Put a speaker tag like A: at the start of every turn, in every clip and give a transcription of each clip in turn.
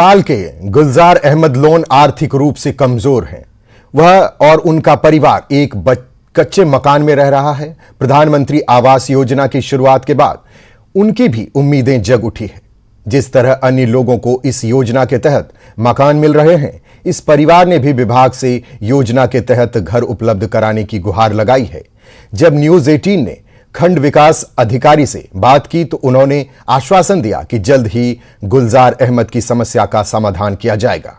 A: हाल के गुलजार अहमद लोन आर्थिक रूप से कमजोर हैं। वह और उनका परिवार एक कच्चे मकान में रह रहा है। प्रधानमंत्री आवास योजना की शुरुआत के बाद उनकी भी उम्मीदें जग उठी है। जिस तरह अन्य लोगों को इस योजना के तहत मकान मिल रहे हैं, इस परिवार ने भी विभाग से योजना के तहत घर उपलब्ध कराने की गुहार लगाई है। जब न्यूज़ 18 ने खंड विकास अधिकारी से बात की तो उन्होंने आश्वासन दिया कि जल्द ही गुलजार अहमद की समस्या का समाधान किया जाएगा।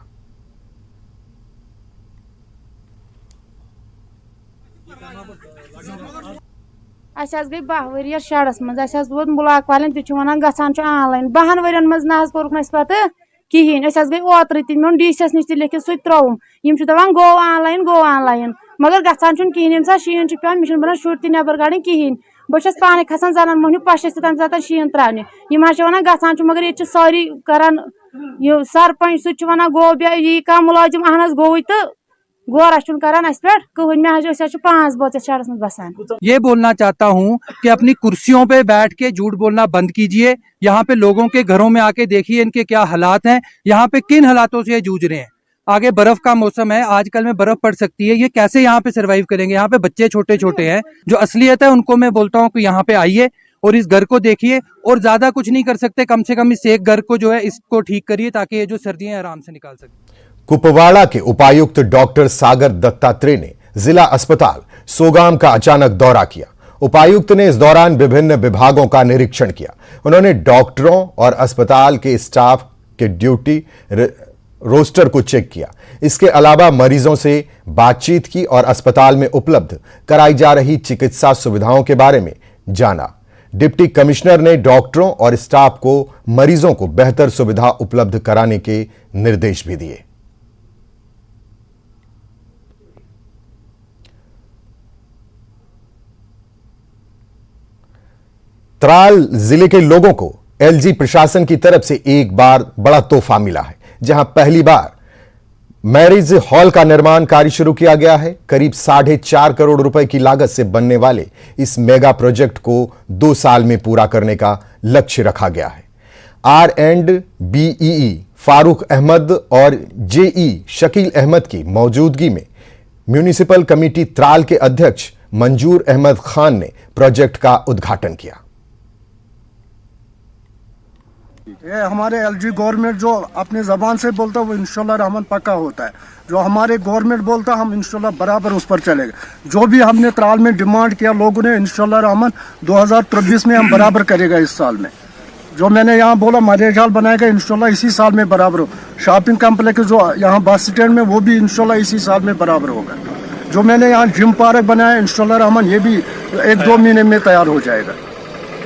B: गई 10 वर शड़स मज वो ब्लॉक वाले वन गसान ऑनलाइन 10 वन मज ना कोर पत कहें गई ओतर मे डीसीएस नश लिखित सह त्रुम दपान गो ऑनलाइन मगर गसान कहें ये शीन पे मे बना शुर नबर कड़ कहें बस पाने खसान जनान मोहनी पशस तम सात शीन त्राने वन गसान मगर ये सारी करान सरपंच सह वन गो यी कह मुलाजिम अहन गो तो गोरा करान अस पे कहन मे 5 बोच शहरस में बसान।
C: ये बोलना चाहता हूँ कि अपनी कुर्सियों पे बैठ के झूठ बोलना बंद कीजिए। यहाँ पे लोगों के घरों में आके देखिए इनके क्या हालात हैं, यहाँ पे किन हालातों से ये जूझ रहे हैं। आगे बर्फ का मौसम है, आजकल में बर्फ पड़ सकती है, ये कैसे यहाँ पे सरवाइव करेंगे। यहाँ पे बच्चे छोटे छोटे हैं, जो असलियत है उनको मैं बोलता हूँ कि यहाँ पे आइए और इस घर को देखिए। और ज्यादा कुछ नहीं कर सकते, कम से कम इस एक घर को जो है इसको ठीक करिए ताकि ये जो सर्दियां आराम से निकाल सके।
A: कुपवाड़ा के उपायुक्त डॉक्टर सागर दत्तात्रेय ने जिला अस्पताल सोगाम का अचानक दौरा किया। उपायुक्त ने इस दौरान विभिन्न विभागों का निरीक्षण किया। उन्होंने डॉक्टरों और अस्पताल के स्टाफ के ड्यूटी रोस्टर को चेक किया। इसके अलावा मरीजों से बातचीत की और अस्पताल में उपलब्ध कराई जा रही चिकित्सा सुविधाओं के बारे में जाना। डिप्टी कमिश्नर ने डॉक्टरों और स्टाफ को मरीजों को बेहतर सुविधा उपलब्ध कराने के निर्देश भी दिए। त्राल जिले के लोगों को एलजी प्रशासन की तरफ से एक बार बड़ा तोहफा मिला है, जहां पहली बार मैरिज हॉल का निर्माण कार्य शुरू किया गया है। करीब 4.5 करोड़ रुपए की लागत से बनने वाले इस मेगा प्रोजेक्ट को 2 साल में पूरा करने का लक्ष्य रखा गया है। R&BEE फारूक अहमद और JE शकील अहमद की मौजूदगी में म्यूनिसिपल कमेटी त्राल के अध्यक्ष मंजूर अहमद खान ने प्रोजेक्ट का उद्घाटन किया।
D: ये हमारे एलजी गवर्नमेंट जो अपनी जबान से बोलता है वो इंशाल्लाह रहमान पक्का होता है। जो हमारे गवर्नमेंट बोलता है हम इंशाल्लाह बराबर उस पर चलेगा। जो भी हमने त्राल में डिमांड किया लोगों ने, इंशाल्लाह रहमान 2023 में हम बराबर करेगा। इस साल में जो मैंने यहाँ बोला मैरिज हॉल बनाएगा इंशाल्लाह इसी साल में बराबर हो। शॉपिंग कम्प्लेक्स जो यहाँ बस स्टैंड में वो भी इंशाल्लाह इसी साल में बराबर होगा। जो मैंने यहाँ जिम पार्क बनाया इंशाल्लाह रहमान ये भी 1-2 महीने में तैयार हो जाएगा।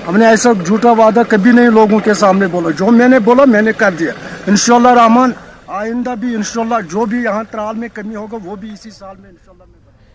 D: हमने ऐसा झूठा वादा कभी नहीं लोगों के सामने बोला। जो मैंने बोला मैंने कर दिया। इंशाल्लाह रहमान आइंदा भी इंशाल्लाह जो भी यहाँ त्राल में कमी होगा वो भी इसी साल में इंशाल्लाह